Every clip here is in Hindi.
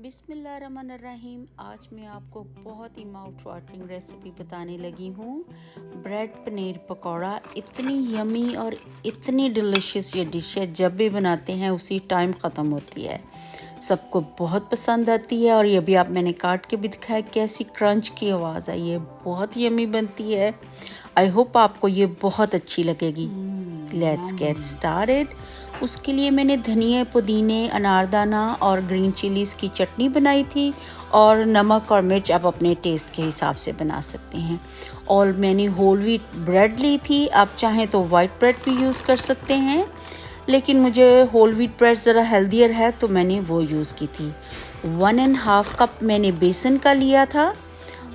बिस्मिल्लाहिर्रहमानिर्रहीम। आज मैं आपको बहुत ही माउथ वाटरिंग रेसिपी बताने लगी हूँ। ब्रेड पनीर पकौड़ा इतनी यमी और इतनी डिलीशियस ये डिश है, जब भी बनाते हैं उसी टाइम ख़त्म होती है। सबको बहुत पसंद आती है और ये भी आप मैंने काट के भी दिखाया कैसी क्रंच की आवाज़ आई है, बहुत यमी बनती है। आई होप आपको ये बहुत अच्छी लगेगी। Let's get started. उसके लिए मैंने धनिया, पुदीने, अनारदाना और ग्रीन चिलीज़ की चटनी बनाई थी और नमक और मिर्च आप अपने टेस्ट के हिसाब से बना सकते हैं। और मैंने होल व्हीट ब्रेड ली थी, आप चाहें तो वाइट ब्रेड भी यूज़ कर सकते हैं, लेकिन मुझे होल व्हीट ब्रेड ज़रा हेल्दियर है तो मैंने वो यूज़ की थी। 1.5 कप मैंने बेसन का लिया था,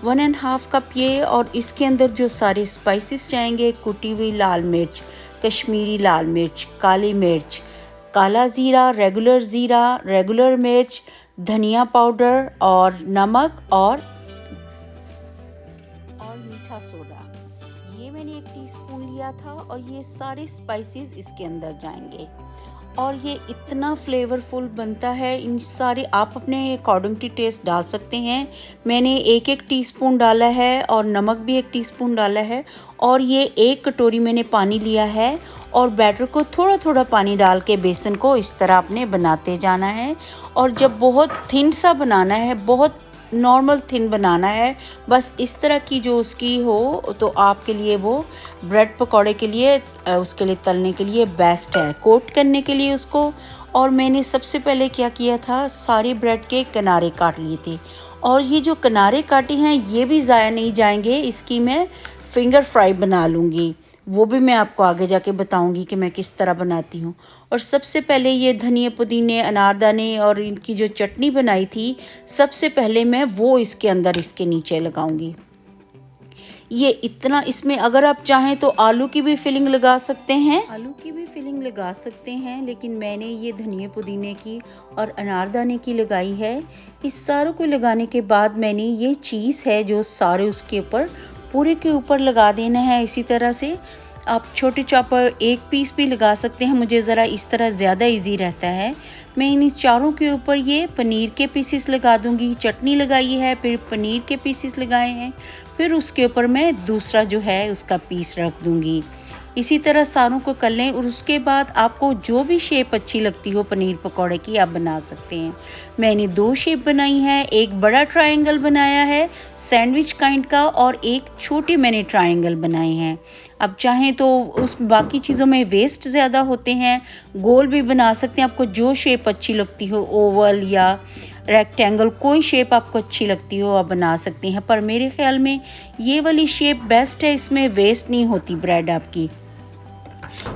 1.5 कप ये। और इसके अंदर जो सारे स्पाइसेस जाएंगे, कुटी हुई लाल मिर्च, कश्मीरी लाल मिर्च, काली मिर्च, काला ज़ीरा, रेगुलर मिर्च, धनिया पाउडर और नमक और मीठा सोडा, ये मैंने 1 टीस्पून लिया था। और ये सारे स्पाइसेस इसके अंदर जाएंगे और ये इतना फ्लेवरफुल बनता है। इन सारे आप अपने अकॉर्डिंग टू टेस्ट डाल सकते हैं। मैंने 1 टीस्पून डाला है और नमक भी 1 टीस्पून डाला है। और ये 1 कटोरी मैंने पानी लिया है और बैटर को थोड़ा थोड़ा पानी डाल के बेसन को इस तरह आपने बनाते जाना है। और जब बहुत थिन सा बनाना है, बहुत नॉर्मल थिन बनाना है, बस इस तरह की जो उसकी हो, तो आपके लिए वो ब्रेड पकौड़े के लिए उसके लिए तलने के लिए बेस्ट है, कोट करने के लिए उसको। और मैंने सबसे पहले क्या किया था, सारे ब्रेड के किनारे काट लिए थे। और ये जो किनारे काटे हैं ये भी ज़ाया नहीं जाएंगे, इसकी मैं फिंगर फ्राई बना लूँगी, वो भी मैं आपको आगे जाके बताऊंगी कि मैं किस तरह बनाती हूँ। और सबसे पहले ये धनिया, पुदीने, अनारदाने और इनकी जो चटनी बनाई थी, सबसे पहले मैं वो इसके अंदर, इसके नीचे लगाऊंगी। ये इतना, इसमें अगर आप चाहें तो आलू की भी फिलिंग लगा सकते हैं, लेकिन मैंने ये धनिया, पुदीने की और अनारदाने की लगाई है। इस सारों को लगाने के बाद मैंने ये चीज़ है जो सारे उसके ऊपर, पूरे के ऊपर लगा देना है। इसी तरह से आप छोटे चॉपर 1 पीस भी लगा सकते हैं, मुझे ज़रा इस तरह ज़्यादा इजी रहता है। मैं इन चारों के ऊपर ये पनीर के पीसेस लगा दूंगी। चटनी लगाई है, फिर पनीर के पीसेस लगाए हैं, फिर उसके ऊपर मैं दूसरा जो है उसका पीस रख दूंगी। इसी तरह सारों को कर लें और उसके बाद आपको जो भी शेप अच्छी लगती हो पनीर पकौड़े की आप बना सकते हैं। मैंने 2 शेप बनाई हैं, एक बड़ा ट्रायंगल बनाया है सैंडविच काइंड का और एक छोटे मैंने ट्रायंगल बनाए हैं। अब चाहें तो उस बाकी चीज़ों में वेस्ट ज़्यादा होते हैं, गोल भी बना सकते हैं। आपको जो शेप अच्छी लगती हो, ओवल या रेक्टेंगल, कोई शेप आपको अच्छी लगती हो आप बना सकते हैं, पर मेरे ख्याल में ये वाली शेप बेस्ट है, इसमें वेस्ट नहीं होती ब्रेड आपकी।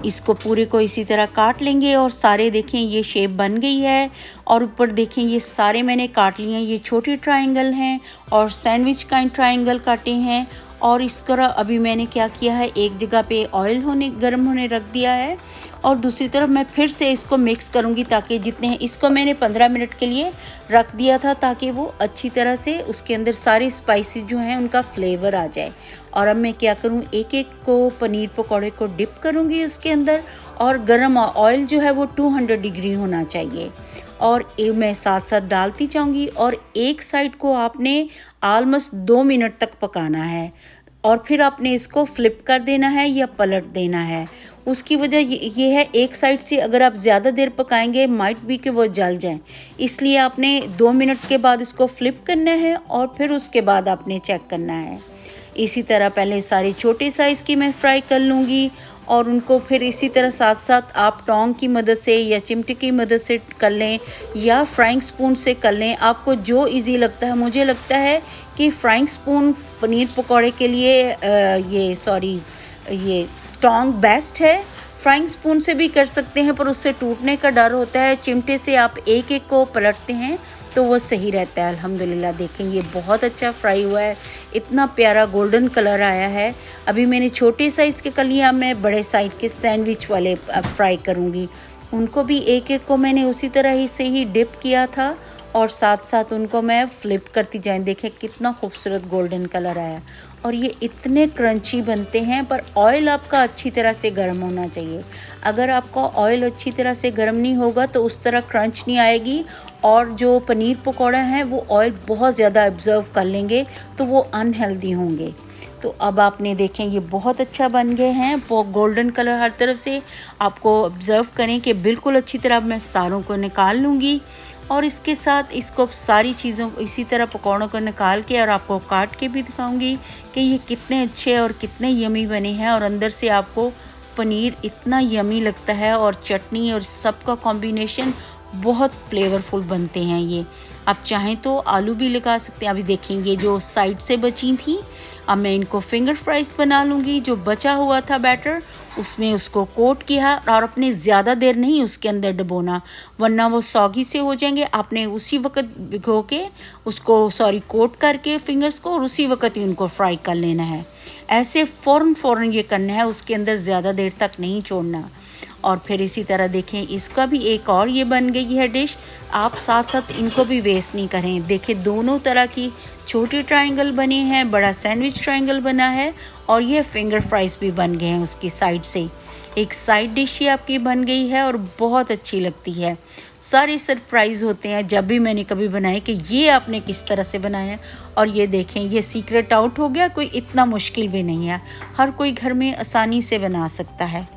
इसको पूरे को इसी तरह काट लेंगे और सारे देखें ये शेप बन गई है। और ऊपर देखें ये सारे मैंने काट लिए हैं, ये छोटे ट्रायंगल हैं और सैंडविच का ट्रायंगल काटे हैं। और इस तरह अभी मैंने क्या किया है, एक जगह पे ऑयल गर्म होने रख दिया है और दूसरी तरफ मैं फिर से इसको मिक्स करूँगी, ताकि जितने हैं, इसको मैंने 15 मिनट के लिए रख दिया था ताकि वो अच्छी तरह से उसके अंदर सारे स्पाइसेस जो हैं उनका फ्लेवर आ जाए। और अब मैं क्या करूँ, एक एक को पनीर पकौड़े को डिप करूँगी उसके अंदर, और गरम ऑयल जो है वो 200 डिग्री होना चाहिए। और मैं साथ साथ डालती जाऊँगी और एक साइड को आपने ऑलमोस्ट 2 मिनट तक पकाना है और फिर आपने इसको फ्लिप कर देना है या पलट देना है। उसकी वजह ये है, एक साइड से अगर आप ज़्यादा देर पकाएंगे माइट भी कि वो जल जाए, इसलिए आपने 2 मिनट के बाद इसको फ्लिप करना है और फिर उसके बाद आपने चेक करना है। इसी तरह पहले सारे छोटे साइज़ की मैं फ्राई कर लूँगी और उनको फिर इसी तरह साथ साथ आप टोंग की मदद से या चिमटे की मदद से कर लें या फ्राइंग स्पून से कर लें, आपको जो इजी लगता है। मुझे लगता है कि फ्राइंग स्पून पनीर पकौड़े के लिए ये टोंग बेस्ट है। फ्राइंग स्पून से भी कर सकते हैं पर उससे टूटने का डर होता है। चिमटे से आप एक एक को पलटते हैं तो वो सही रहता है। अल्हम्दुलिल्लाह देखें ये बहुत अच्छा फ्राई हुआ है, इतना प्यारा गोल्डन कलर आया है। अभी मैंने छोटे साइज़ के कर लिया, मैं बड़े साइज़ के सैंडविच वाले फ्राई करूँगी। उनको भी एक एक को मैंने उसी तरह ही से ही डिप किया था और साथ साथ उनको मैं फ्लिप करती जाएँ। देखें कितना खूबसूरत गोल्डन कलर आया और ये इतने क्रंची बनते हैं। पर ऑयल आपका अच्छी तरह से गर्म होना चाहिए। अगर आपका ऑयल अच्छी तरह से गर्म नहीं होगा तो उस तरह क्रंच नहीं आएगी और जो पनीर पकौड़ा है वो ऑयल बहुत ज़्यादा ऑब्ज़र्व कर लेंगे तो वो अनहेल्दी होंगे। तो अब आपने देखें ये बहुत अच्छा बन गए हैं, गोल्डन कलर हर तरफ से आपको ऑब्ज़र्व करें कि बिल्कुल अच्छी तरह मैं सारों को निकाल लूँगी। और इसके साथ इसको सारी चीज़ों को इसी तरह पकौड़ों को निकाल के और आपको काट के भी दिखाऊंगी कि ये कितने अच्छे और कितने यमी बने हैं। और अंदर से आपको पनीर इतना यमी लगता है और चटनी और सबका कॉम्बिनेशन बहुत फ्लेवरफुल बनते हैं ये। आप चाहें तो आलू भी लगा सकते हैं। अभी देखेंगे जो साइड से बची थी, अब मैं इनको फिंगर फ्राइज़ बना लूँगी। जो बचा हुआ था बैटर उसमें उसको कोट किया और अपने ज़्यादा देर नहीं उसके अंदर डुबोना, वरना वो सौगी से हो जाएंगे। आपने उसी वक्त भिगो के उसको कोट करके फिंगर्स को और उसी वक्त ही उनको फ्राई कर लेना है। ऐसे फ़ौरन ये करना है, उसके अंदर ज़्यादा देर तक नहीं छोड़ना। और फिर इसी तरह देखें इसका भी एक और ये बन गई है डिश। आप साथ साथ इनको भी वेस्ट नहीं करें। देखें दोनों तरह की छोटे ट्रायंगल बने हैं, बड़ा सैंडविच ट्रायंगल बना है और ये फिंगर फ्राइज़ भी बन गए हैं उसकी साइड से। एक साइड डिश ही आपकी बन गई है और बहुत अच्छी लगती है। सारे सरप्राइज़ होते हैं जब भी मैंने कभी बनाए कि ये आपने किस तरह से बनाया है। और ये देखें ये सीक्रेट आउट हो गया, कोई इतना मुश्किल भी नहीं है, हर कोई घर में आसानी से बना सकता है।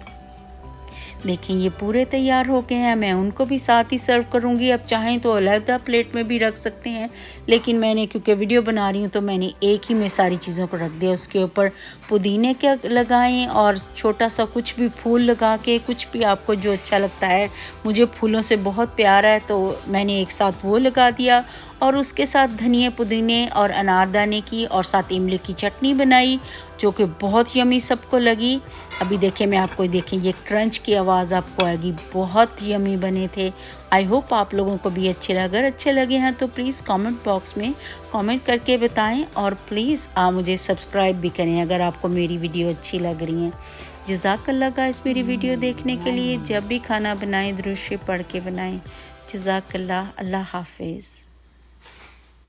देखें ये पूरे तैयार हो गए हैं, मैं उनको भी साथ ही सर्व करूंगी। अब चाहें तो अलग प्लेट में भी रख सकते हैं, लेकिन मैंने क्योंकि वीडियो बना रही हूँ तो मैंने एक ही में सारी चीज़ों को रख दिया। उसके ऊपर पुदीने के लगाएं और छोटा सा कुछ भी फूल लगा के, कुछ भी आपको जो अच्छा लगता है। मुझे फूलों से बहुत प्यार है तो मैंने एक साथ वो लगा दिया और उसके साथ धनिया पुदीने और अनारदाने की और साथ इमली की चटनी बनाई जो कि बहुत यमी सबको लगी। अभी देखें मैं आपको देखें ये क्रंच की आवाज़ आपको आएगी, बहुत यमी बने थे। आई होप आप लोगों को भी अच्छे लगे। अगर अच्छे लगे हैं तो प्लीज़ कमेंट बॉक्स में कमेंट करके बताएं और प्लीज़ आप मुझे सब्सक्राइब भी करें अगर आपको मेरी वीडियो अच्छी लग रही है। जज़ाकल्लाह गाइस मेरी वीडियो देखने के लिए। जब भी खाना बनाएं दुरूद शरीफ पढ़ के बनाएं। जज़ाकल्लाह, अल्लाह हाफिज़।